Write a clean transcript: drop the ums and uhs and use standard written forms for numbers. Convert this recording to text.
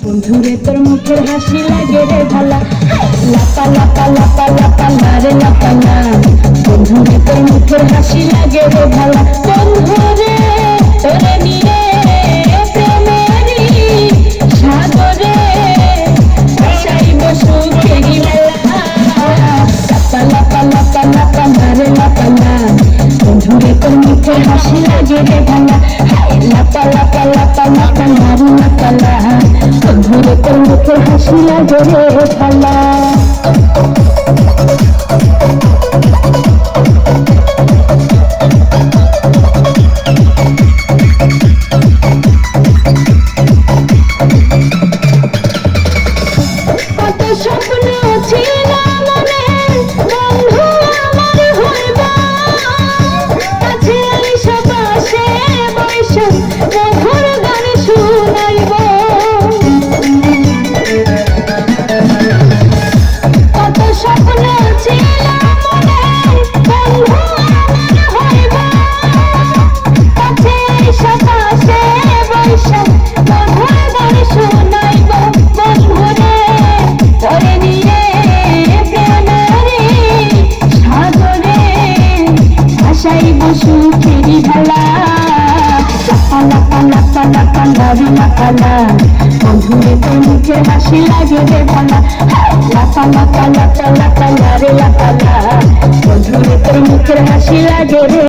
বন্ধুরে তোর মুখের হাসি লাগে রে ভালা, লাপা লাপা লাপা লাপা না রে লাপা না। বন্ধুরে তোর মুখের হাসি লাগে রে ভালা, বন্ধুরে তোরে নিয়ে প্রেমেরই সাগরে ভাসাইব সুখেরই মেলা। লাপা লাপা লাপা লাপা না রে লাপা না। বন্ধুরে তোর মুখের হাসি লাগে রে ভালা, লাপা লাপা লাপা লাপা না রে লাপা না। বন্ধুরে তোর মুখের হাসি লাগে রে ভালা। কত স্বপ্ন ছিল মনে, বন্ধু আমার হইবা, কাছে আইসা পাশে বৈশা মধুর গান শুনাইব। কত স্বপ্ন ছিল মনে, বন্ধু আমার হইবা, কাছে আইসা পাশে বৈশা মধুর গান শুনাইব। বন্ধুরে তোরে নিয়ে প্রেমেরই সাগরে ভাসাইব সুখেরই ভেলা। লাপা লাপা লাপা লাপা না রে লাপা না। বন্ধুরে তোর মুখের হাসি লাগে রে ভালা, লাপা লাপা লাপা লাপা না রে লাপা না। বন্ধুরে তোর মুখের হাসি লাগে রে।